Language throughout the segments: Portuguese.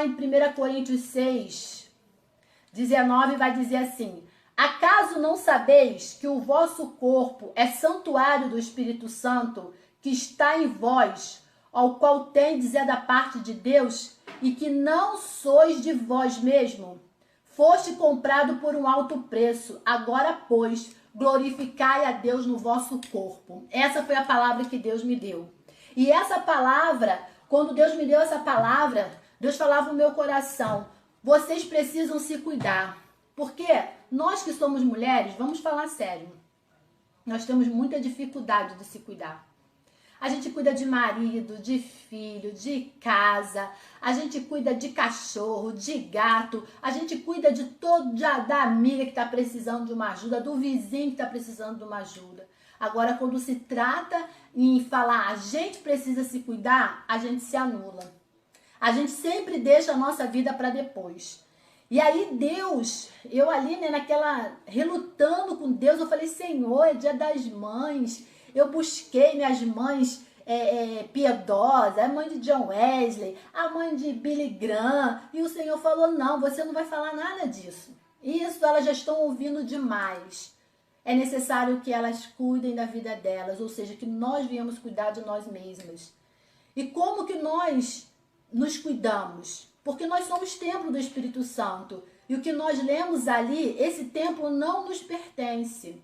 lá em 1 Coríntios 6, 19, vai dizer assim: acaso não sabeis que o vosso corpo é santuário do Espírito Santo, que está em vós, ao qual tendes da parte de Deus, e que não sois de vós mesmo? Foste comprado por um alto preço. Agora, pois, glorificai a Deus no vosso corpo. Essa foi a palavra que Deus me deu. E essa palavra, quando Deus me deu essa palavra, Deus falava no meu coração: vocês precisam se cuidar. Porque nós que somos mulheres, vamos falar sério, nós temos muita dificuldade de se cuidar. A gente cuida de marido, de filho, de casa, a gente cuida de cachorro, de gato, a gente cuida de da amiga que está precisando de uma ajuda, do vizinho que está precisando de uma ajuda. Agora, quando se trata em falar a gente precisa se cuidar, a gente se anula. A gente sempre deixa a nossa vida para depois. E aí Deus, eu ali, né, naquela, relutando com Deus, eu falei: Senhor, é dia das mães. Eu busquei minhas mães piedosas, a mãe de John Wesley, a mãe de Billy Graham, e o Senhor falou: não, você não vai falar nada disso. Isso elas já estão ouvindo demais. É necessário que elas cuidem da vida delas, ou seja, que nós viemos cuidar de nós mesmas. E como que nós nos cuidamos? Porque nós somos templo do Espírito Santo. E o que nós lemos ali, esse templo não nos pertence.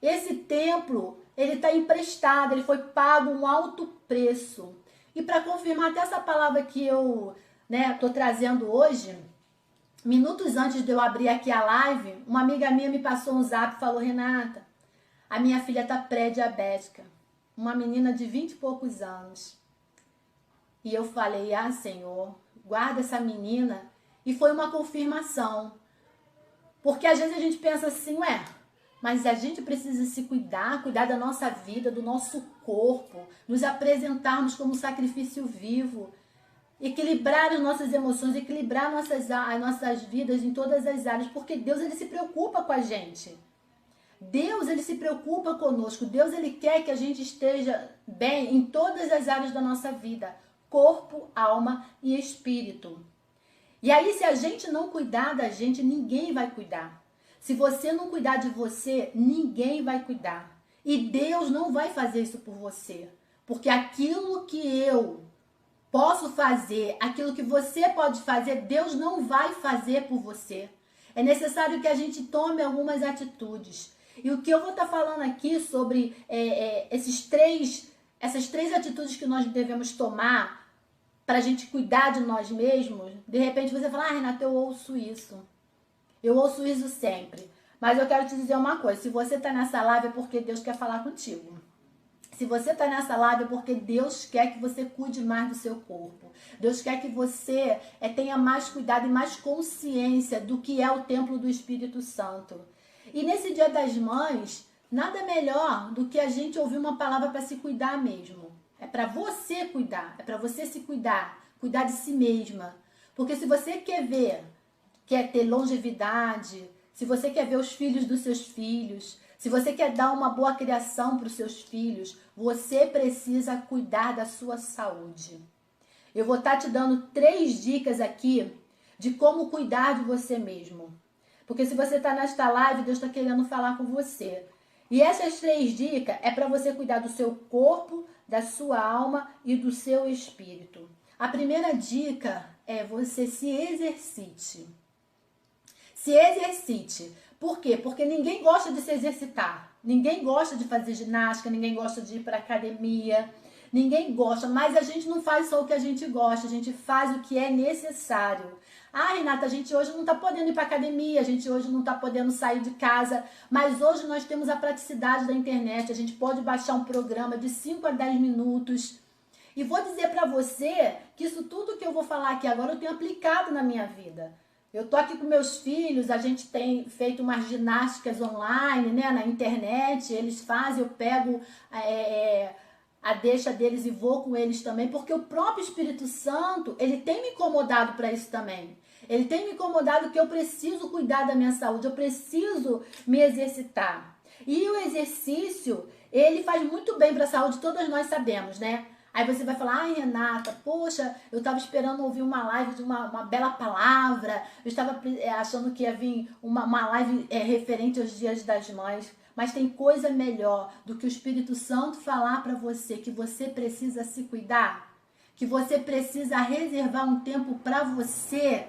Esse templo, ele está emprestado, ele foi pago um alto preço. E para confirmar até essa palavra que eu estou trazendo hoje, minutos antes de eu abrir aqui a live, uma amiga minha me passou um zap e falou: Renata, a minha filha está pré-diabética, uma menina de 20 e poucos anos. E eu falei: ah, Senhor, guarda essa menina. E foi uma confirmação. Porque às vezes a gente pensa assim: ué, mas a gente precisa se cuidar da nossa vida, do nosso corpo, nos apresentarmos como sacrifício vivo, equilibrar as nossas emoções, equilibrar as nossas vidas em todas as áreas, porque Deus, ele se preocupa com a gente. Deus, ele se preocupa conosco. Deus, ele quer que a gente esteja bem em todas as áreas da nossa vida, corpo, alma e espírito. E aí, se a gente não cuidar da gente, ninguém vai cuidar. Se você não cuidar de você, ninguém vai cuidar. E Deus não vai fazer isso por você. Porque aquilo que eu posso fazer, aquilo que você pode fazer, Deus não vai fazer por você. É necessário que a gente tome algumas atitudes. E o que eu vou estar falando aqui sobre essas três atitudes que nós devemos tomar para a gente cuidar de nós mesmos, de repente você fala: ah, Renata, eu ouço isso. Eu ouço isso sempre. Mas eu quero te dizer uma coisa: se você está nessa live é porque Deus quer falar contigo. Se você está nessa live é porque Deus quer que você cuide mais do seu corpo. Deus quer que você tenha mais cuidado e mais consciência do que é o templo do Espírito Santo. E nesse Dia das Mães, nada melhor do que a gente ouvir uma palavra para se cuidar mesmo. É para você cuidar, é para você se cuidar de si mesma. Porque se você quer ter longevidade, se você quer ver os filhos dos seus filhos, se você quer dar uma boa criação para os seus filhos, você precisa cuidar da sua saúde. Eu vou estar te dando 3 dicas aqui de como cuidar de você mesmo. Porque se você está nesta live, Deus está querendo falar com você. E essas 3 dicas é para você cuidar do seu corpo, da sua alma e do seu espírito. A primeira dica é: você se exercite. Se exercite. Por quê? Porque ninguém gosta de se exercitar. Ninguém gosta de fazer ginástica, ninguém gosta de ir para academia. Ninguém gosta, mas a gente não faz só o que a gente gosta, a gente faz o que é necessário. Ah, Renata, a gente hoje não está podendo ir para academia, a gente hoje não está podendo sair de casa, mas hoje nós temos a praticidade da internet, a gente pode baixar um programa de 5 a 10 minutos. E vou dizer para você que isso tudo que eu vou falar aqui agora eu tenho aplicado na minha vida. Eu tô aqui com meus filhos, a gente tem feito umas ginásticas online, né, na internet, eles fazem, eu pego a deixa deles e vou com eles também, porque o próprio Espírito Santo, ele tem me incomodado para isso também. Ele tem me incomodado que eu preciso cuidar da minha saúde, eu preciso me exercitar. E o exercício, ele faz muito bem para a saúde, todas nós sabemos, né? Aí você vai falar, ai Renata, poxa, eu estava esperando ouvir uma live de uma bela palavra, eu estava achando que ia vir uma live referente aos Dias das Mães, mas tem coisa melhor do que o Espírito Santo falar para você que você precisa se cuidar, que você precisa reservar um tempo para você,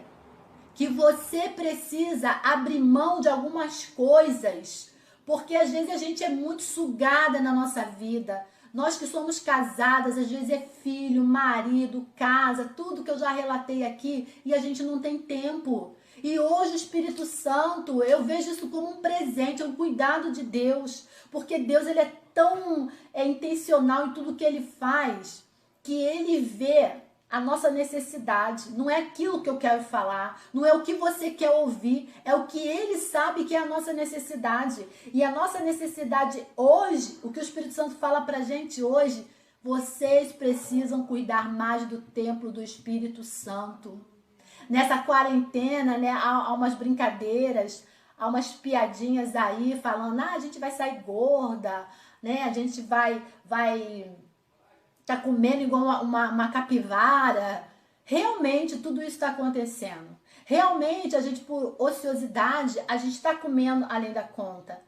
que você precisa abrir mão de algumas coisas, porque às vezes a gente é muito sugada na nossa vida. Nós que somos casadas, às vezes é filho, marido, casa, tudo que eu já relatei aqui, e a gente não tem tempo. E hoje o Espírito Santo, eu vejo isso como um presente, é um cuidado de Deus, porque Deus ele é tão intencional em tudo que ele faz, que ele vê a nossa necessidade. Não é aquilo que eu quero falar, não é o que você quer ouvir, é o que ele sabe que é a nossa necessidade. E a nossa necessidade hoje, o que o Espírito Santo fala pra gente hoje, vocês precisam cuidar mais do templo do Espírito Santo. Nessa quarentena, né, há umas brincadeiras, há umas piadinhas aí falando, a gente vai sair gorda, né, a gente vai tá comendo igual uma capivara. Realmente tudo isso está acontecendo. Realmente a gente, por ociosidade, a gente está comendo além da conta.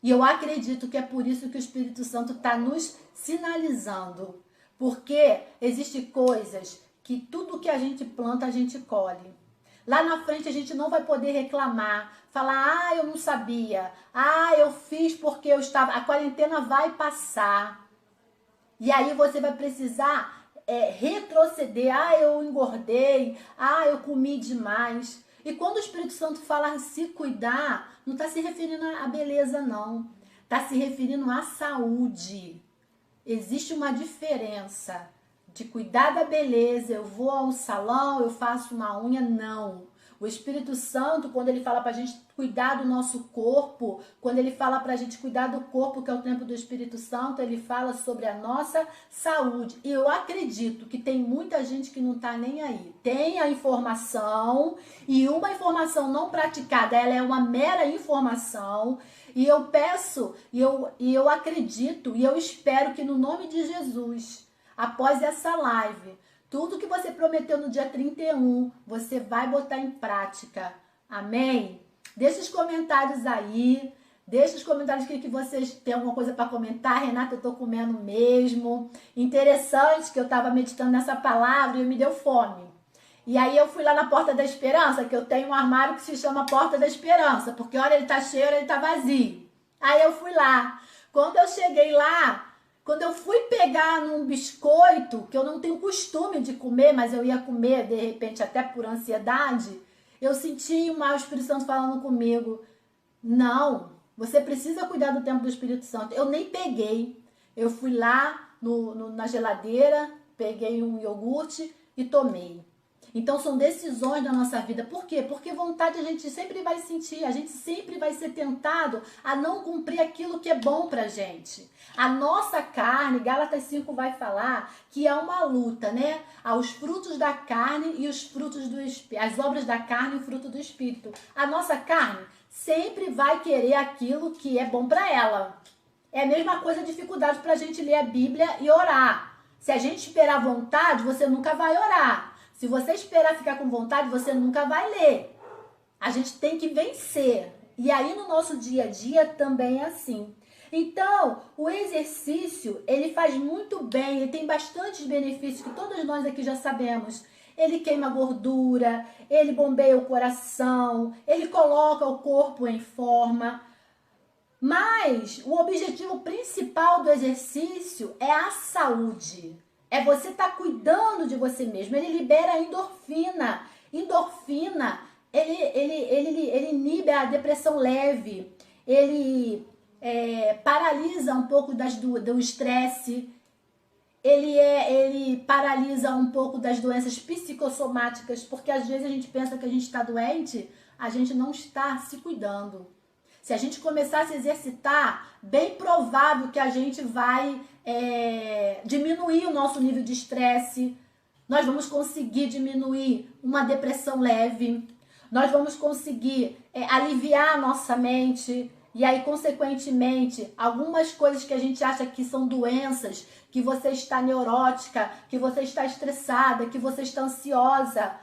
E eu acredito que é por isso que o Espírito Santo está nos sinalizando. Porque existem coisas que tudo que a gente planta, a gente colhe. Lá na frente a gente não vai poder reclamar, falar, eu não sabia, eu fiz porque eu estava... A quarentena vai passar. E aí você vai precisar retroceder. Eu engordei. Eu comi demais. E quando o Espírito Santo fala se cuidar, não está se referindo à beleza, não. Está se referindo à saúde. Existe uma diferença de cuidar da beleza. Eu vou a um salão, eu faço uma unha, não. O Espírito Santo, quando ele fala pra gente cuidar do nosso corpo, quando ele fala pra gente cuidar do corpo, que é o templo do Espírito Santo, ele fala sobre a nossa saúde. E eu acredito que tem muita gente que não tá nem aí. Tem a informação, e uma informação não praticada, ela é uma mera informação. E eu peço, e eu acredito, e eu espero que no nome de Jesus, após essa live, tudo que você prometeu no dia 31, você vai botar em prática. Amém? Deixa os comentários aí. Deixa os comentários que vocês têm alguma coisa para comentar. Renata, eu tô comendo mesmo. Interessante que eu tava meditando nessa palavra e me deu fome. E aí eu fui lá na Porta da Esperança, que eu tenho um armário que se chama Porta da Esperança, porque hora ele tá cheio, hora ele tá vazio. Aí eu fui lá. Quando eu cheguei lá, quando eu fui pegar num biscoito, que eu não tenho costume de comer, mas eu ia comer, de repente, até por ansiedade, eu senti o Espírito Santo falando comigo, não, você precisa cuidar do tempo do Espírito Santo. Eu nem peguei. Eu fui lá na geladeira, peguei um iogurte e tomei. Então são decisões da nossa vida. Por quê? Porque vontade a gente sempre vai sentir, a gente sempre vai ser tentado a não cumprir aquilo que é bom pra gente. A nossa carne, Gálatas 5 vai falar que é uma luta, né? Aos frutos da carne e os frutos do Espírito, as obras da carne e o fruto do Espírito. A nossa carne sempre vai querer aquilo que é bom pra ela. É a mesma coisa, a dificuldade pra gente ler a Bíblia e orar. Se a gente esperar vontade, você nunca vai orar. Se você esperar ficar com vontade, você nunca vai ler. A gente tem que vencer. E aí no nosso dia a dia também é assim. Então, o exercício, ele faz muito bem, ele tem bastantes benefícios que todos nós aqui já sabemos. Ele queima gordura, ele bombeia o coração, ele coloca o corpo em forma. Mas o objetivo principal do exercício é a saúde. É você estar cuidando de você mesmo. Ele libera endorfina. Endorfina, ele inibe a depressão leve. Ele paralisa um pouco do estresse. Ele paralisa um pouco das doenças psicossomáticas. Porque às vezes a gente pensa que a gente está doente, a gente não está se cuidando. Se a gente começar a se exercitar, bem provável que a gente vai diminuir o nosso nível de estresse. Nós vamos conseguir diminuir uma depressão leve. Nós vamos conseguir aliviar a nossa mente. E aí, consequentemente, algumas coisas que a gente acha que são doenças, que você está neurótica, que você está estressada, que você está ansiosa.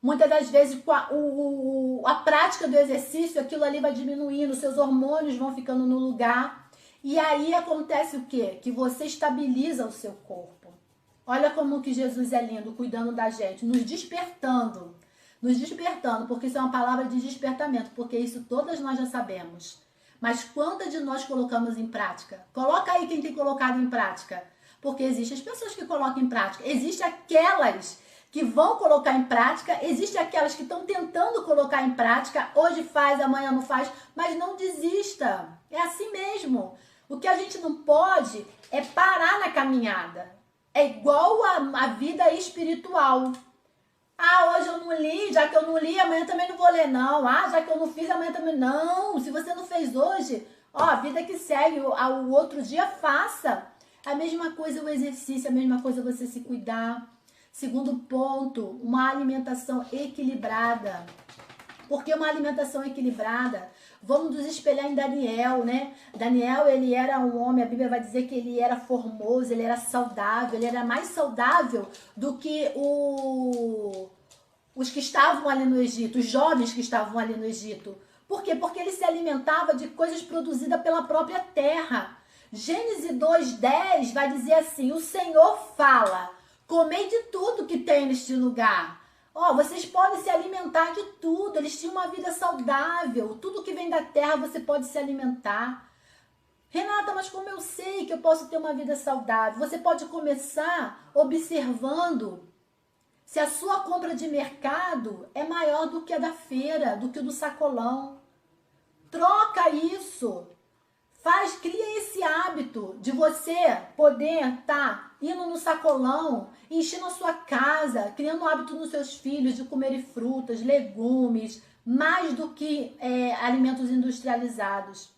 Muitas das vezes, com a prática do exercício, aquilo ali vai diminuindo, seus hormônios vão ficando no lugar. E aí acontece o quê? Que você estabiliza o seu corpo. Olha como que Jesus é lindo, cuidando da gente, nos despertando, porque isso é uma palavra de despertamento, porque isso todas nós já sabemos. Mas quantas de nós colocamos em prática? Coloca aí quem tem colocado em prática. Porque existem as pessoas que colocam em prática, existem aquelas que vão colocar em prática, existem aquelas que estão tentando colocar em prática, hoje faz, amanhã não faz, mas não desista. É assim mesmo. O que a gente não pode é parar na caminhada. É igual a vida espiritual. Ah, hoje eu não li, já que eu não li, amanhã também não vou ler, não. Ah, já que eu não fiz, amanhã também não. Se você não fez hoje, ó, a vida que segue, o outro dia faça. A mesma coisa o exercício, a mesma coisa você se cuidar. Segundo ponto, uma alimentação equilibrada. Por que uma alimentação equilibrada? Vamos nos espelhar em Daniel, né? Daniel, ele era um homem, a Bíblia vai dizer que ele era formoso, ele era saudável, ele era mais saudável do que os que estavam ali no Egito, os jovens que estavam ali no Egito. Por quê? Porque ele se alimentava de coisas produzidas pela própria terra. Gênesis 2:10 vai dizer assim, o Senhor fala, comei de tudo que tem neste lugar. Ó, vocês podem se alimentar de tudo. Eles tinham uma vida saudável. Tudo que vem da terra você pode se alimentar. Renata, mas como eu sei que eu posso ter uma vida saudável? Você pode começar observando se a sua compra de mercado é maior do que a da feira, do que o do sacolão. Troca isso. Cria esse hábito de você poder estar indo no sacolão, enchendo a sua casa, criando um hábito nos seus filhos de comerem frutas, legumes, mais do que alimentos industrializados.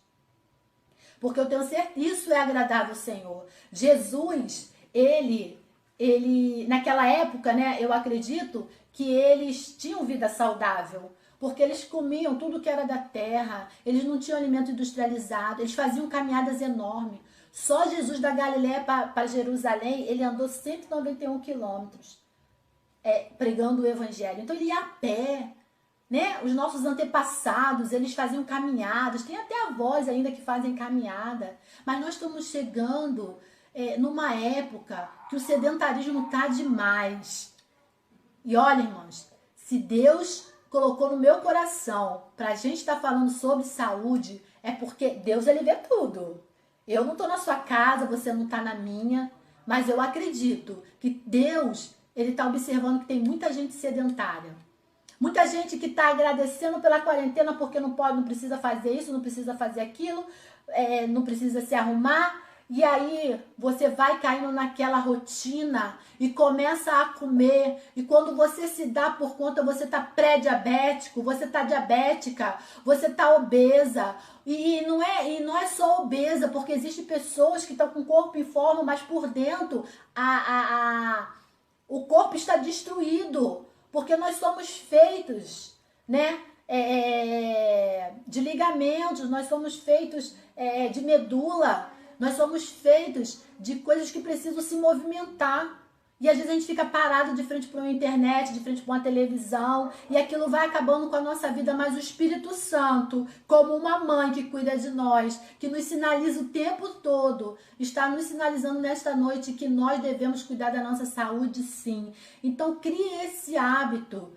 Porque eu tenho certeza, isso é agradável ao Senhor. Jesus, ele naquela época, né, eu acredito que eles tinham vida saudável. Porque eles comiam tudo que era da terra, eles não tinham alimento industrializado, eles faziam caminhadas enormes. Só Jesus da Galiléia para Jerusalém, ele andou 191 quilômetros pregando o evangelho. Então ele ia a pé, né? Os nossos antepassados, eles faziam caminhadas, tem até avós ainda que fazem caminhada. Mas nós estamos chegando numa época que o sedentarismo está demais. E olha, irmãos, se Deus colocou no meu coração pra gente estar falando sobre saúde, é porque Deus, ele vê tudo. Eu não tô na sua casa, você não tá na minha, mas eu acredito que Deus, ele tá observando que tem muita gente sedentária. Muita gente que tá agradecendo pela quarentena porque não pode, não precisa fazer isso, não precisa fazer aquilo, não precisa se arrumar. E aí você vai caindo naquela rotina e começa a comer. E quando você se dá por conta, você tá pré-diabético, você tá diabética, você tá obesa. E não é só obesa, porque existem pessoas que estão com o corpo em forma, mas por dentro o corpo está destruído. Porque nós somos feitos, né? De ligamentos, nós somos feitos de medula. Nós somos feitos de coisas que precisam se movimentar. E às vezes a gente fica parado de frente para uma internet, de frente para uma televisão, e aquilo vai acabando com a nossa vida, mas o Espírito Santo, como uma mãe que cuida de nós, que nos sinaliza o tempo todo, está nos sinalizando nesta noite que nós devemos cuidar da nossa saúde, sim. Então cria esse hábito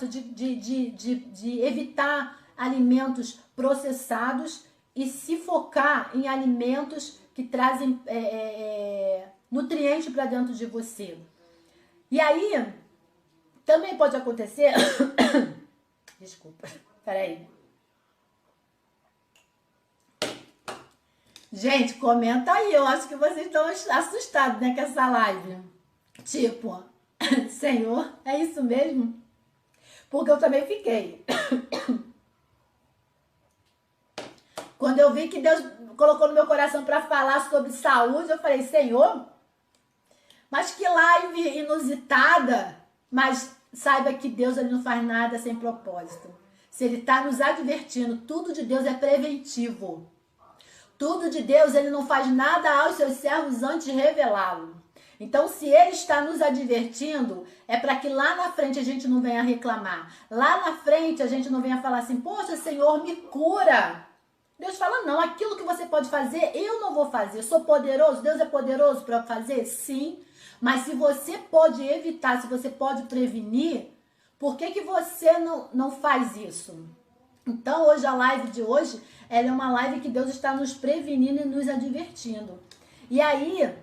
de evitar alimentos processados e se focar em alimentos que trazem nutrientes para dentro de você. E aí, também pode acontecer... Desculpa, peraí. Gente, comenta aí, eu acho que vocês estão assustados, né, com essa live. Tipo, Senhor, é isso mesmo? Porque eu também fiquei... Quando eu vi que Deus colocou no meu coração para falar sobre saúde, eu falei, Senhor, mas que live inusitada. Mas saiba que Deus, ele não faz nada sem propósito. Se ele está nos advertindo, tudo de Deus é preventivo. Tudo de Deus, ele não faz nada aos seus servos antes de revelá-lo. Então, se ele está nos advertindo, é para que lá na frente a gente não venha reclamar. Lá na frente a gente não venha falar assim, poxa, Senhor, me cura. Deus fala, não, aquilo que você pode fazer, eu não vou fazer. Eu sou poderoso, Deus é poderoso para fazer? Sim. Mas se você pode evitar, se você pode prevenir, por que você não faz isso? Então, hoje, a live de hoje, ela é uma live que Deus está nos prevenindo e nos advertindo. E aí,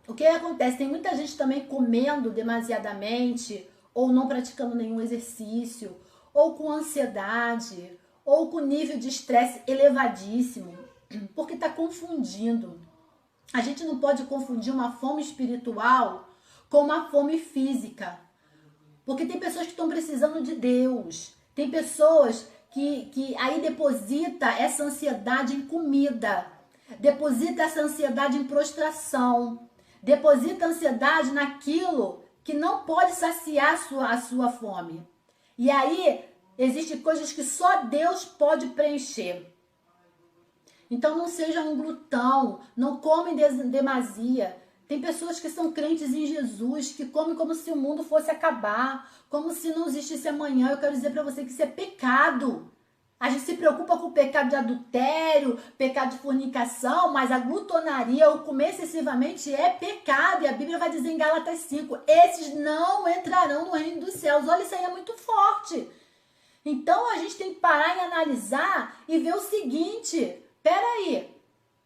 o que acontece? Tem muita gente também comendo demasiadamente, ou não praticando nenhum exercício, ou com ansiedade, ou com nível de estresse elevadíssimo, porque está confundindo. A gente não pode confundir uma fome espiritual com uma fome física, porque tem pessoas que estão precisando de Deus, tem pessoas que aí deposita essa ansiedade em comida, deposita essa ansiedade em prostração, deposita a ansiedade naquilo que não pode saciar a sua fome. E aí, existem coisas que só Deus pode preencher. Então, não seja um glutão, não come em demasia. Tem pessoas que são crentes em Jesus, que comem como se o mundo fosse acabar, como se não existisse amanhã. Eu quero dizer para você que isso é pecado. A gente se preocupa com o pecado de adultério, pecado de fornicação, mas a glutonaria, ou comer excessivamente, é pecado. E a Bíblia vai dizer em Gálatas 5, esses não entrarão no reino dos céus. Olha, isso aí é muito forte. Então, a gente tem que parar e analisar e ver o seguinte, peraí,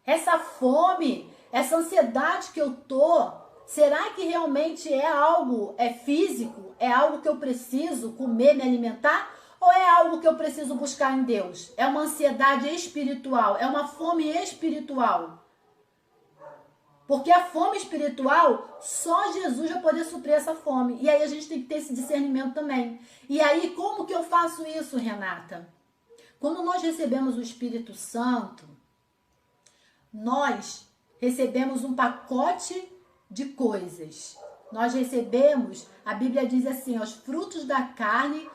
essa fome, essa ansiedade que eu tô, será que realmente é algo, é físico? É algo que eu preciso comer, me alimentar? Ou é algo que eu preciso buscar em Deus? É uma ansiedade espiritual, é uma fome espiritual. Porque a fome espiritual, só Jesus vai poder suprir essa fome. E aí a gente tem que ter esse discernimento também. E aí, como que eu faço isso, Renata? Quando nós recebemos o Espírito Santo, nós recebemos um pacote de coisas. Nós recebemos, a Bíblia diz assim, os frutos da carne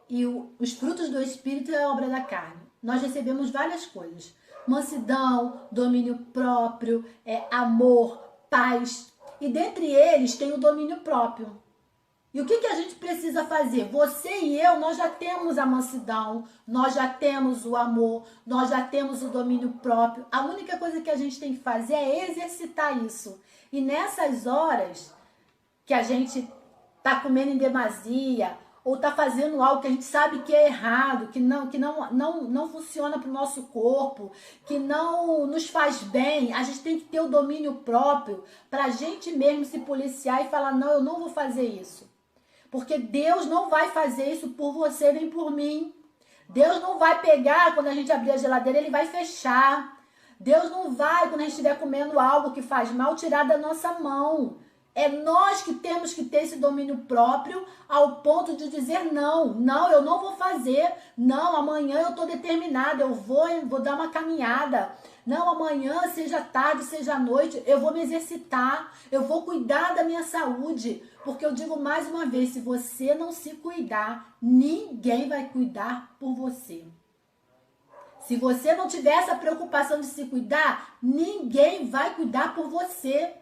e os frutos do Espírito é a obra da carne. Nós recebemos várias coisas. Mansidão, domínio próprio, amor, paz. E dentre eles tem o domínio próprio. E o que a gente precisa fazer? Você e eu, nós já temos a mansidão, nós já temos o amor, nós já temos o domínio próprio. A única coisa que a gente tem que fazer é exercitar isso. E nessas horas que a gente está comendo em demasia, ou está fazendo algo que a gente sabe que é errado, que não funciona para o nosso corpo, que não nos faz bem, a gente tem que ter o domínio próprio para a gente mesmo se policiar e falar, não, eu não vou fazer isso. Porque Deus não vai fazer isso por você nem por mim. Deus não vai pegar, quando a gente abrir a geladeira, ele vai fechar. Deus não vai, quando a gente estiver comendo algo que faz mal, tirar da nossa mão. É nós que temos que ter esse domínio próprio ao ponto de dizer não, eu não vou fazer, não, amanhã eu estou determinada, eu vou dar uma caminhada, não, amanhã, seja tarde, seja noite, eu vou me exercitar, eu vou cuidar da minha saúde, porque eu digo mais uma vez, se você não se cuidar, ninguém vai cuidar por você. Se você não tiver essa preocupação de se cuidar, ninguém vai cuidar por você.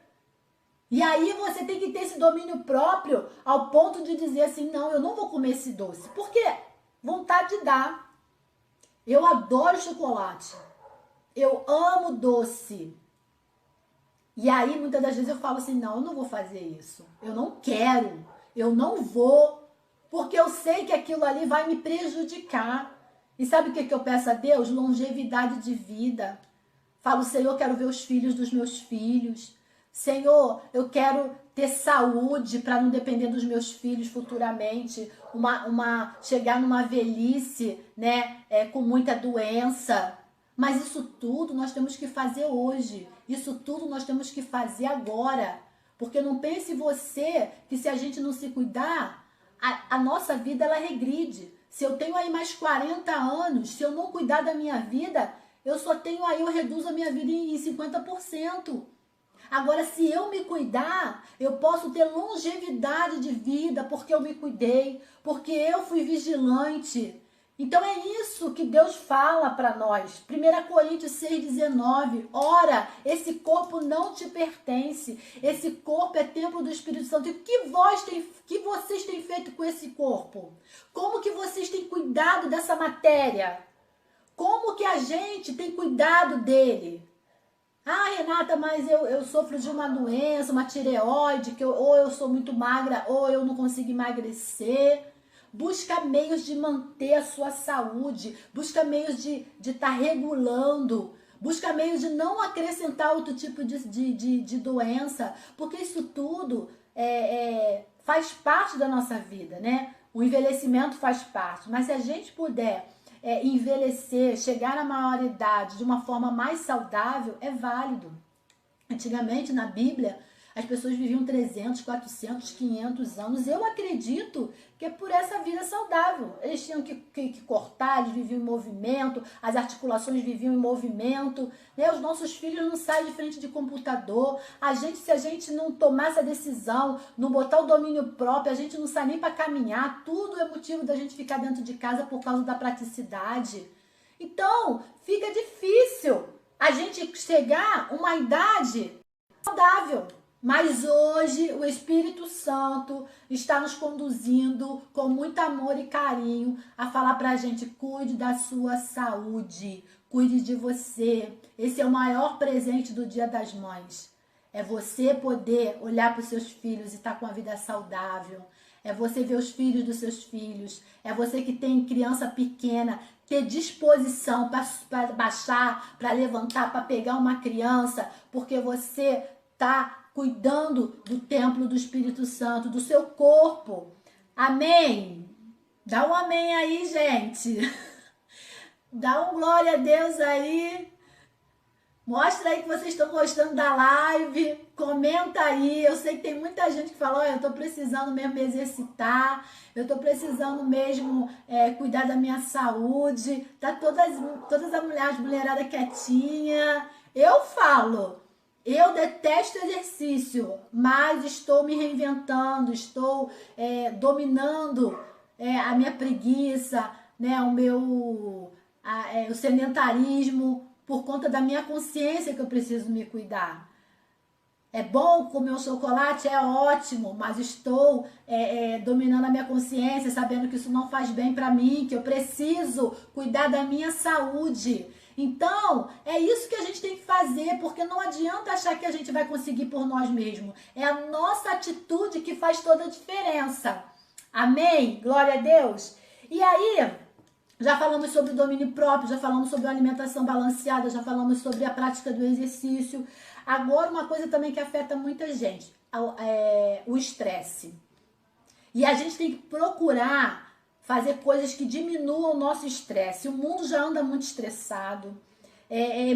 E aí você tem que ter esse domínio próprio ao ponto de dizer assim, não, eu não vou comer esse doce. Por quê? Vontade dá. Eu adoro chocolate. Eu amo doce. E aí muitas das vezes eu falo assim, não, eu não vou fazer isso. Eu não quero. Eu não vou. Porque eu sei que aquilo ali vai me prejudicar. E sabe o que eu peço a Deus? Longevidade de vida. Falo, Senhor, eu quero ver os filhos dos meus filhos. Senhor, eu quero ter saúde para não depender dos meus filhos futuramente, chegar numa velhice, né, com muita doença. Mas isso tudo nós temos que fazer hoje. Isso tudo nós temos que fazer agora. Porque não pense você que se a gente não se cuidar, a nossa vida ela regride. Se eu tenho aí mais 40 anos, se eu não cuidar da minha vida, eu reduzo a minha vida em 50%. Agora, se eu me cuidar, eu posso ter longevidade de vida porque eu me cuidei, porque eu fui vigilante. Então é isso que Deus fala para nós. 1 Coríntios 6,19. Ora, esse corpo não te pertence. Esse corpo é templo do Espírito Santo. E o que vocês têm feito com esse corpo? Como que vocês têm cuidado dessa matéria? Como que a gente tem cuidado dele? Ah, Renata, mas eu sofro de uma doença, uma tireoide, ou eu sou muito magra, ou eu não consigo emagrecer. Busca meios de manter a sua saúde, busca meios de estar regulando, busca meios de não acrescentar outro tipo de doença, porque isso tudo faz parte da nossa vida, né? O envelhecimento faz parte, mas se a gente puder envelhecer, chegar à maioridade de uma forma mais saudável, é válido. Antigamente, na Bíblia, as pessoas viviam 300, 400, 500 anos. Eu acredito que é por essa vida saudável. Eles tinham que cortar, eles viviam em movimento, as articulações viviam em movimento. Né? Os nossos filhos não saem de frente de computador. Se a gente não tomar essa decisão, não botar o domínio próprio, a gente não sai nem para caminhar. Tudo é motivo da gente ficar dentro de casa por causa da praticidade. Então, fica difícil a gente chegar a uma idade saudável. Mas hoje o Espírito Santo está nos conduzindo com muito amor e carinho a falar pra gente: cuide da sua saúde, cuide de você. Esse é o maior presente do Dia das Mães. É você poder olhar para os seus filhos e estar com a vida saudável. É você ver os filhos dos seus filhos. É você que tem criança pequena, ter disposição para baixar, para levantar, para pegar uma criança, porque você está cuidando do templo do Espírito Santo, do seu corpo. Amém? Dá um amém aí, gente. Dá um glória a Deus aí. Mostra aí que vocês estão gostando da live. Comenta aí. Eu sei que tem muita gente que fala: olha, eu tô precisando mesmo me exercitar. Eu tô precisando mesmo cuidar da minha saúde. Tá todas as mulherada quietinha. Eu falo: eu detesto exercício, mas estou me reinventando, estou dominando a minha preguiça, né, o sedentarismo, por conta da minha consciência que eu preciso me cuidar. É bom comer um chocolate? É ótimo, mas estou dominando a minha consciência, sabendo que isso não faz bem para mim, que eu preciso cuidar da minha saúde. Então, é isso que a gente tem que fazer, porque não adianta achar que a gente vai conseguir por nós mesmos. É a nossa atitude que faz toda a diferença. Amém? Glória a Deus. E aí, já falamos sobre o domínio próprio, já falamos sobre a alimentação balanceada, já falamos sobre a prática do exercício. Agora, uma coisa também que afeta muita gente, o estresse. E a gente tem que procurar fazer coisas que diminuam o nosso estresse. O mundo já anda muito estressado.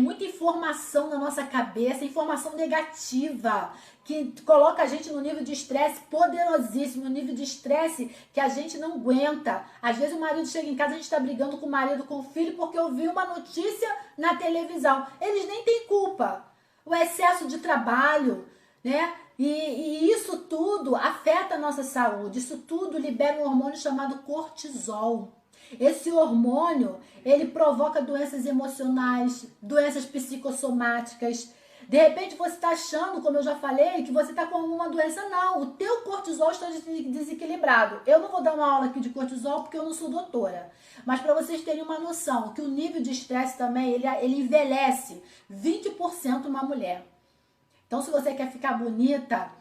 Muita informação na nossa cabeça, informação negativa, que coloca a gente no nível de estresse poderosíssimo, no nível de estresse que a gente não aguenta. Às vezes o marido chega em casa, a gente está brigando com o marido, com o filho, porque ouviu uma notícia na televisão. Eles nem têm culpa. O excesso de trabalho, né? E isso tudo afeta a nossa saúde. Isso tudo libera um hormônio chamado cortisol. Esse hormônio, ele provoca doenças emocionais, doenças psicossomáticas. De repente você está achando, como eu já falei, que você está com alguma doença. Não, o teu cortisol está desequilibrado. Eu não vou dar uma aula aqui de cortisol porque eu não sou doutora. Mas para vocês terem uma noção, que o nível de estresse também, ele envelhece 20% uma mulher. Então, se você quer ficar bonita,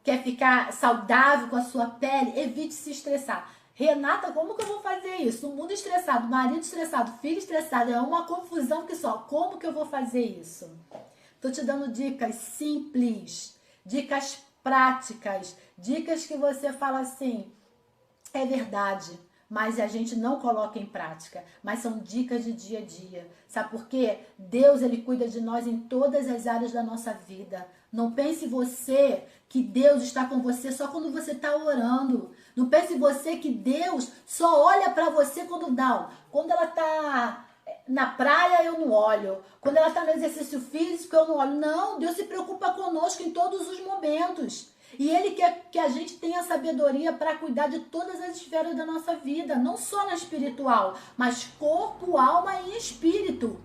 quer ficar saudável com a sua pele, evite se estressar. Renata, como que eu vou fazer isso? O mundo estressado, marido estressado, filho estressado, é uma confusão que só. Como que eu vou fazer isso? Tô te dando dicas simples, dicas práticas, dicas que você fala assim, é verdade, mas a gente não coloca em prática. Mas são dicas de dia a dia. Sabe por quê? Deus, ele cuida de nós em todas as áreas da nossa vida. Não pense você que Deus está com você só quando você está orando. Não pense você que Deus só olha para você quando dá. Quando ela está na praia, eu não olho. Quando ela está no exercício físico, eu não olho. Não, Deus se preocupa conosco em todos os momentos. E Ele quer que a gente tenha sabedoria para cuidar de todas as esferas da nossa vida, não só na espiritual, mas corpo, alma e espírito.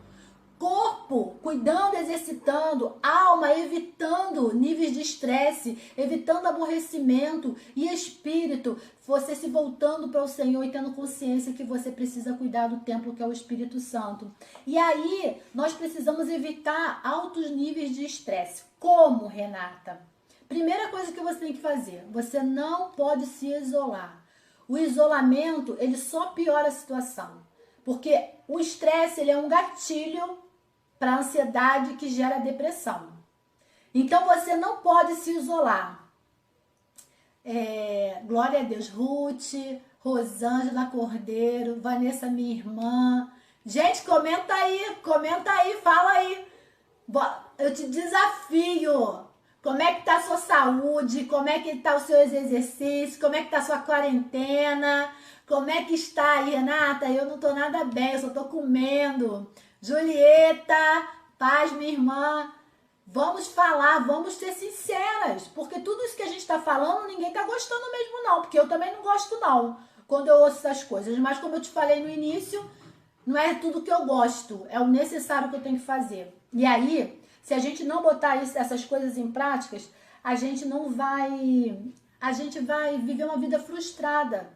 Corpo, cuidando, exercitando, alma, evitando níveis de estresse, evitando aborrecimento, e espírito, você se voltando para o Senhor e tendo consciência que você precisa cuidar do templo que é o Espírito Santo. E aí, nós precisamos evitar altos níveis de estresse. Como, Renata? Primeira coisa que você tem que fazer, você não pode se isolar. O isolamento, ele só piora a situação. Porque o estresse, ele é um gatilho para a ansiedade que gera depressão. Então você não pode se isolar. Glória a Deus. Ruth, Rosângela Cordeiro, Vanessa, minha irmã. Gente, comenta aí, fala aí. Eu te desafio. Como é que tá a sua saúde? Como é que tá o seu exercício? Como é que tá a sua quarentena? Como é que está aí, Renata? Eu não tô nada bem, eu só tô comendo. Julieta, paz, minha irmã. Vamos falar, vamos ser sinceras. Porque tudo isso que a gente tá falando, ninguém tá gostando mesmo não. Porque eu também não gosto não, quando eu ouço essas coisas. Mas como eu te falei no início, não é tudo que eu gosto. É o necessário que eu tenho que fazer. E aí, se a gente não botar essas coisas em práticas, a gente vai viver uma vida frustrada.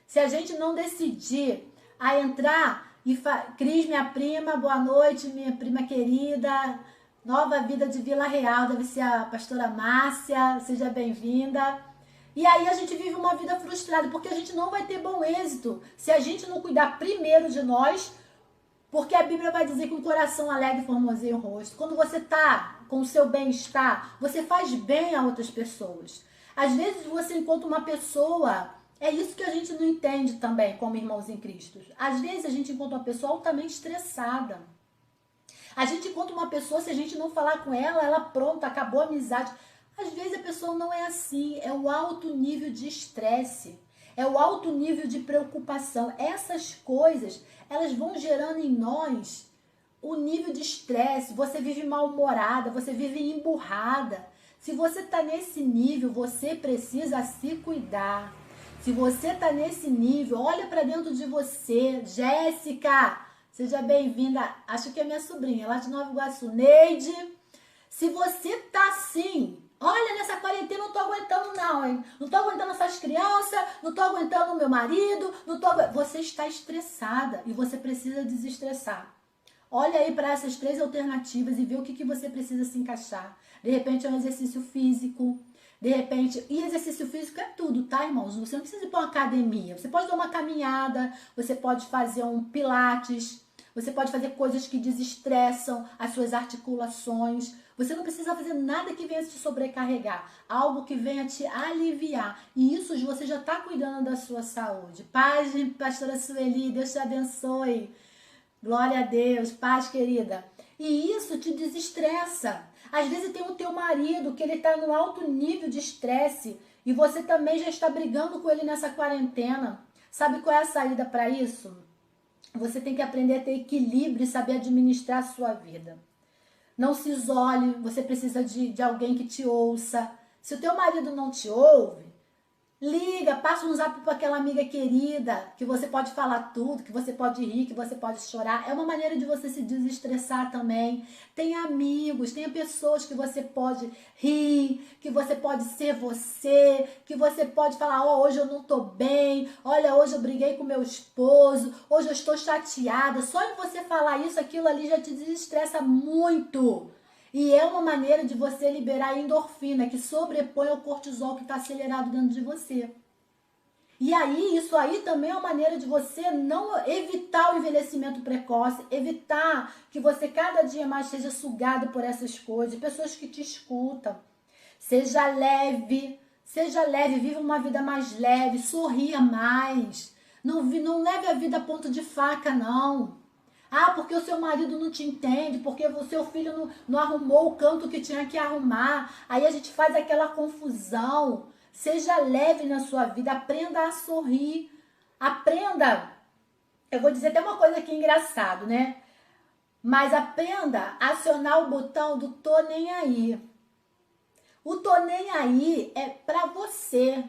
Se a gente não decidir a entrar Cris, minha prima, boa noite, minha prima querida, Nova Vida de Vila Real, deve ser a pastora Márcia, seja bem-vinda. E aí a gente vive uma vida frustrada, porque a gente não vai ter bom êxito se a gente não cuidar primeiro de nós, porque a Bíblia vai dizer que um coração alegre formoseia o rosto. Quando você tá com o seu bem-estar, você faz bem a outras pessoas. Às vezes você encontra uma pessoa, é isso que a gente não entende também como irmãos em Cristo. Às vezes a gente encontra uma pessoa altamente estressada. A gente encontra uma pessoa, se a gente não falar com ela, ela pronto, acabou a amizade. Às vezes a pessoa não é assim, é o alto nível de estresse, é o alto nível de preocupação. Essas coisas, elas vão gerando em nós o nível de estresse. Você vive mal-humorada, você vive emburrada. Se você está nesse nível, você precisa se cuidar. Se você está nesse nível, olha para dentro de você. Jéssica, seja bem-vinda. Acho que é minha sobrinha, lá de Nova Iguaçu. Neide, se você tá assim, olha, nessa quarentena não tô aguentando não, hein? Não tô aguentando essas crianças, não tô aguentando o meu marido, Você está estressada e você precisa desestressar. Olha aí para essas 3 alternativas e vê o que você precisa se encaixar. De repente é um exercício físico, de repente... E exercício físico é tudo, tá, irmãos? Você não precisa ir para uma academia. Você pode dar uma caminhada, você pode fazer um pilates, você pode fazer coisas que desestressam as suas articulações. Você não precisa fazer nada que venha te sobrecarregar, algo que venha te aliviar. E isso você já está cuidando da sua saúde. Paz, pastora Sueli, Deus te abençoe. Glória a Deus, paz, querida. E isso te desestressa. Às vezes tem o teu marido que ele está no alto nível de estresse e você também já está brigando com ele nessa quarentena. Sabe qual é a saída para isso? Você tem que aprender a ter equilíbrio e saber administrar a sua vida. Não se isole, você precisa de alguém que te ouça. Se o teu marido não te ouve, liga, passa um zap para aquela amiga querida, que você pode falar tudo, que você pode rir, que você pode chorar. É uma maneira de você se desestressar também. Tem amigos, tem pessoas que você pode rir, que você pode ser você, que você pode falar, hoje eu não tô bem, olha, hoje eu briguei com meu esposo, hoje eu estou chateada. Só em você falar isso, aquilo ali já te desestressa muito. E é uma maneira de você liberar a endorfina, que sobrepõe ao cortisol que está acelerado dentro de você. E aí, isso aí também é uma maneira de você não evitar o envelhecimento precoce, evitar que você cada dia mais seja sugado por essas coisas, pessoas que te escutam. Seja leve, viva uma vida mais leve, sorria mais. Não leve a vida a ponto de faca, não. Ah, porque o seu marido não te entende, porque o seu filho não arrumou o canto que tinha que arrumar. Aí a gente faz aquela confusão. Seja leve na sua vida, aprenda a sorrir. Aprenda, eu vou dizer até uma coisa aqui engraçado, né? Mas aprenda a acionar o botão do tô nem aí. O tô nem aí é pra você.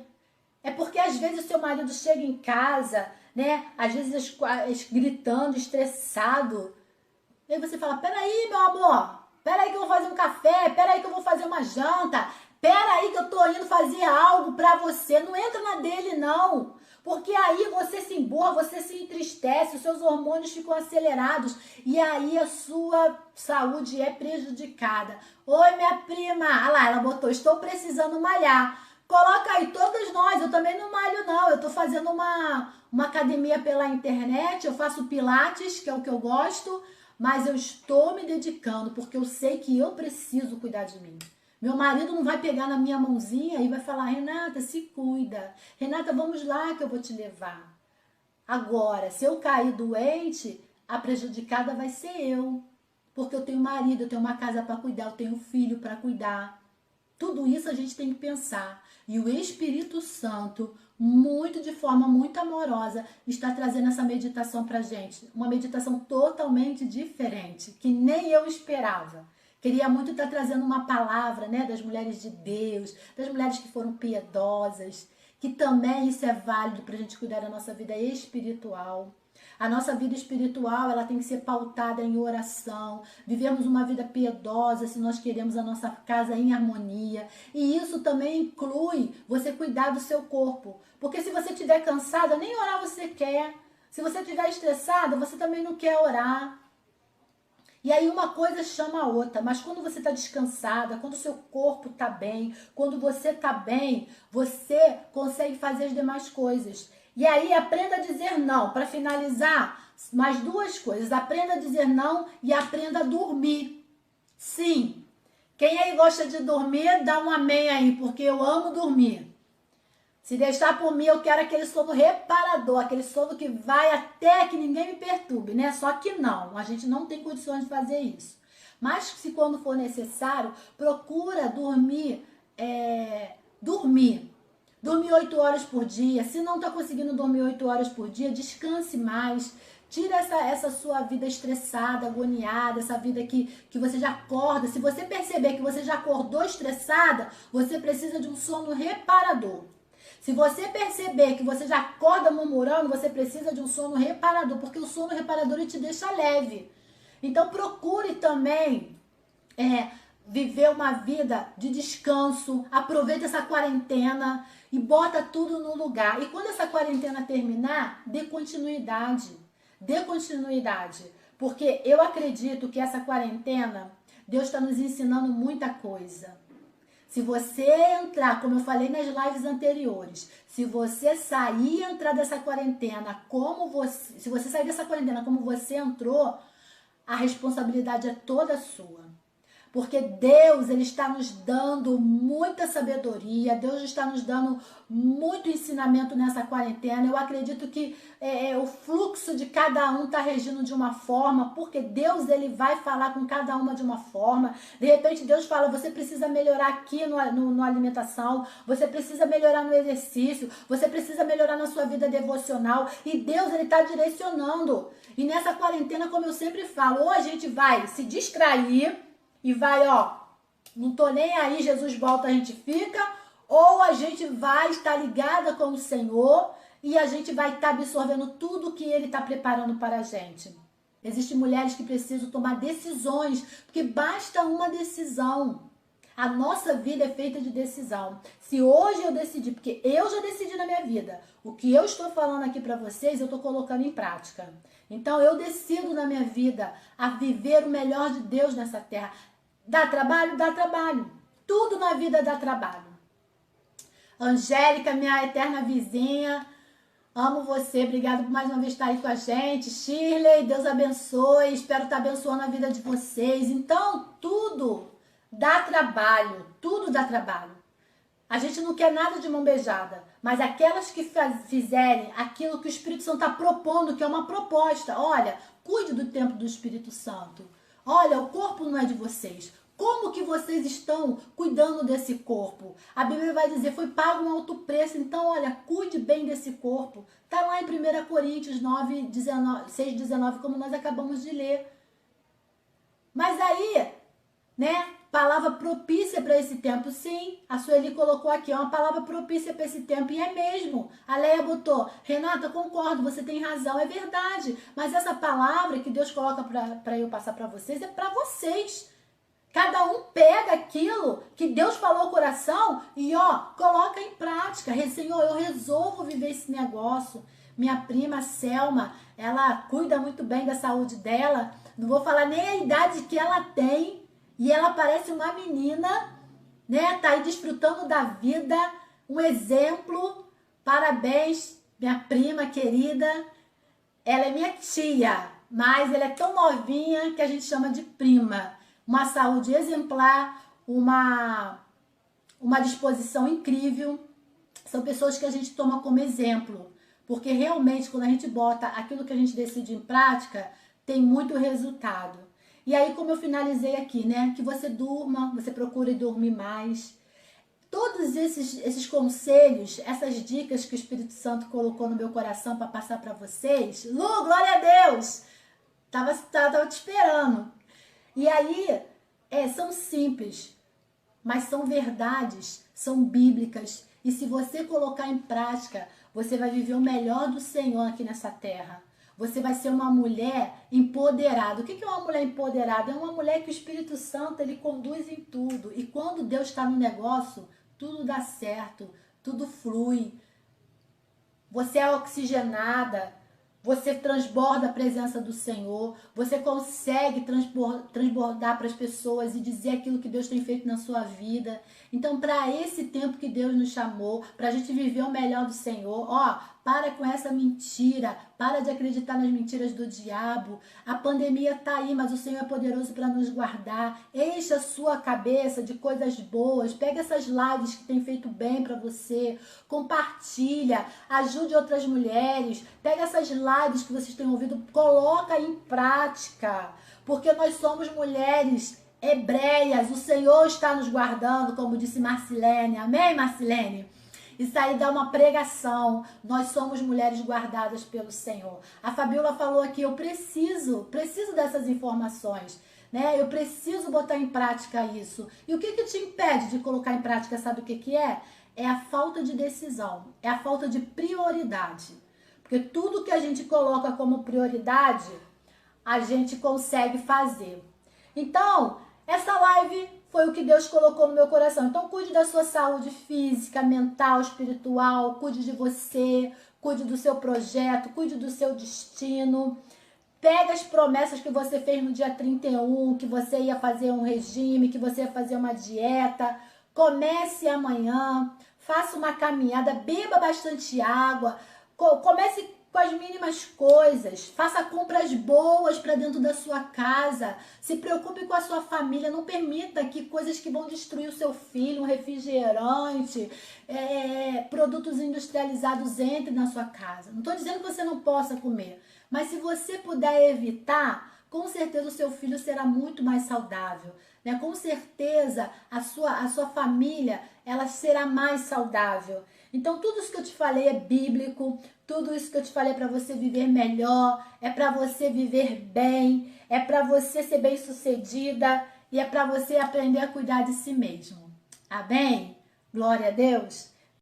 É porque às vezes o seu marido chega em casa, né? Às vezes gritando, estressado. E aí você fala, peraí, meu amor, peraí que eu vou fazer um café, peraí que eu vou fazer uma janta, peraí que eu tô indo fazer algo pra você. Não entra na dele, não. Porque aí você se emburra, você se entristece, os seus hormônios ficam acelerados e aí a sua saúde é prejudicada. Oi, minha prima. Ah lá, ela botou, estou precisando malhar. Coloca aí, todas nós, eu também não malho não, eu tô fazendo uma academia pela internet, eu faço pilates, que é o que eu gosto, mas eu estou me dedicando, porque eu sei que eu preciso cuidar de mim. Meu marido não vai pegar na minha mãozinha e vai falar, Renata, se cuida. Renata, vamos lá que eu vou te levar. Agora, se eu cair doente, a prejudicada vai ser eu. Porque eu tenho marido, eu tenho uma casa para cuidar, eu tenho filho para cuidar. Tudo isso a gente tem que pensar. E o Espírito Santo, de forma muito amorosa, está trazendo essa meditação pra gente. Uma meditação totalmente diferente, que nem eu esperava. Queria muito estar trazendo uma palavra, né, das mulheres de Deus, das mulheres que foram piedosas, que também isso é válido para a gente cuidar da nossa vida espiritual. A nossa vida espiritual, ela tem que ser pautada em oração, vivermos uma vida piedosa se nós queremos a nossa casa em harmonia. E isso também inclui você cuidar do seu corpo. Porque se você estiver cansada, nem orar você quer. Se você estiver estressada, você também não quer orar. E aí uma coisa chama a outra, mas quando você está descansada, quando o seu corpo está bem, quando você está bem, você consegue fazer as demais coisas. E aí aprenda a dizer não. Para finalizar, mais duas coisas. Aprenda a dizer não e aprenda a dormir. Sim. Quem aí gosta de dormir, dá um amém aí, porque eu amo dormir. Se deixar por mim, eu quero aquele sono reparador, aquele sono que vai até que ninguém me perturbe, né? Só que não, a gente não tem condições de fazer isso. Mas se quando for necessário, procura dormir, Dormir 8 horas por dia. Se não está conseguindo dormir 8 horas por dia, descanse mais. Tira essa sua vida estressada, agoniada, essa vida que você já acorda. Se você perceber que você já acordou estressada, você precisa de um sono reparador. Se você perceber que você já acorda murmurando, você precisa de um sono reparador, porque o sono reparador ele te deixa leve. Então procure também viver uma vida de descanso, aproveita essa quarentena e bota tudo no lugar. E quando essa quarentena terminar, dê continuidade. Dê continuidade. Porque eu acredito que essa quarentena, Deus está nos ensinando muita coisa. Se você entrar, como eu falei nas lives anteriores, se você sair e entrar dessa quarentena se você sair dessa quarentena como você entrou, a responsabilidade é toda sua. Porque Deus, ele está nos dando muita sabedoria, Deus está nos dando muito ensinamento nessa quarentena. Eu acredito que o fluxo de cada um está regindo de uma forma, porque Deus, ele vai falar com cada uma de uma forma. De repente Deus fala, você precisa melhorar aqui no alimentação, você precisa melhorar no exercício, você precisa melhorar na sua vida devocional. E Deus, ele está direcionando. E nessa quarentena, como eu sempre falo, ou a gente vai se distrair, e vai, não tô nem aí, Jesus volta, a gente fica, ou a gente vai estar ligada com o Senhor e a gente vai estar absorvendo tudo que Ele está preparando para a gente. Existem mulheres que precisam tomar decisões, porque basta uma decisão. A nossa vida é feita de decisão. Se hoje eu decidir, porque eu já decidi na minha vida, o que eu estou falando aqui para vocês, eu estou colocando em prática. Então eu decido na minha vida a viver o melhor de Deus nessa terra. Dá trabalho? Dá trabalho. Tudo na vida dá trabalho. Angélica, minha eterna vizinha, amo você. Obrigada por mais uma vez estar aí com a gente. Shirley, Deus abençoe. Espero estar abençoando a vida de vocês. Então, tudo dá trabalho. Tudo dá trabalho. A gente não quer nada de mão beijada. Mas aquelas que fizerem aquilo que o Espírito Santo está propondo, que é uma proposta. Olha, cuide do templo do Espírito Santo. Olha, o corpo não é de vocês. Como que vocês estão cuidando desse corpo? A Bíblia vai dizer, foi pago um alto preço. Então, olha, cuide bem desse corpo. Está lá em 1 Coríntios 6,19, como nós acabamos de ler. Mas aí, né, Palavra propícia para esse tempo, sim. A Sueli colocou aqui, é uma palavra propícia para esse tempo, e é mesmo. A Leia botou, Renata, concordo, você tem razão, é verdade. Mas essa palavra que Deus coloca para eu passar para vocês é para vocês. Cada um pega aquilo que Deus falou ao coração e, coloca em prática. Senhor, eu resolvo viver esse negócio. Minha prima Selma, ela cuida muito bem da saúde dela. Não vou falar nem a idade que ela tem. E ela parece uma menina, né? Tá aí desfrutando da vida. Um exemplo. Parabéns, minha prima querida. Ela é minha tia, mas ela é tão novinha que a gente chama de prima. Uma saúde exemplar, uma disposição incrível. São pessoas que a gente toma como exemplo. Porque realmente, quando a gente bota aquilo que a gente decide em prática, tem muito resultado. E aí, como eu finalizei aqui, né? Que você durma, você procure dormir mais. Todos esses conselhos, essas dicas que o Espírito Santo colocou no meu coração para passar para vocês. Lu, glória a Deus! Tava te esperando. E aí, são simples, mas são verdades, são bíblicas. E se você colocar em prática, você vai viver o melhor do Senhor aqui nessa terra. Você vai ser uma mulher empoderada. O que é uma mulher empoderada? É uma mulher que o Espírito Santo ele conduz em tudo. E quando Deus está no negócio, tudo dá certo, tudo flui. Você é oxigenada. Você transborda a presença do Senhor, você consegue transbordar para as pessoas e dizer aquilo que Deus tem feito na sua vida. Então, para esse tempo que Deus nos chamou, para a gente viver o melhor do Senhor, para com essa mentira, para de acreditar nas mentiras do diabo. A pandemia está aí, mas o Senhor é poderoso para nos guardar. Encha a sua cabeça de coisas boas, pega essas lives que tem feito bem para você, compartilha, ajude outras mulheres, pega essas lives que vocês têm ouvido, coloca em prática, porque nós somos mulheres hebreias, o Senhor está nos guardando, como disse Marcilene, amém, Marcilene? Isso aí dá uma pregação. Nós somos mulheres guardadas pelo Senhor. A Fabiola falou aqui, eu preciso dessas informações, né? Eu preciso botar em prática isso. E o que te impede de colocar em prática, sabe o que é? É a falta de decisão, é a falta de prioridade. Porque tudo que a gente coloca como prioridade, a gente consegue fazer. Então, essa live foi o que Deus colocou no meu coração. Então, cuide da sua saúde física, mental, espiritual, cuide de você, cuide do seu projeto, cuide do seu destino. Pega as promessas que você fez no dia 31, que você ia fazer um regime, que você ia fazer uma dieta. Comece amanhã, faça uma caminhada, beba bastante água, comece com as mínimas coisas, faça compras boas para dentro da sua casa, se preocupe com a sua família, não permita que coisas que vão destruir o seu filho, um refrigerante, produtos industrializados entrem na sua casa. Não estou dizendo que você não possa comer, mas se você puder evitar, com certeza o seu filho será muito mais saudável, né? Com certeza a sua família ela será mais saudável. Então tudo isso que eu te falei é bíblico, tudo isso que eu te falei é para você viver melhor, é para você viver bem, é para você ser bem-sucedida e é para você aprender a cuidar de si mesmo. Amém? Glória a Deus.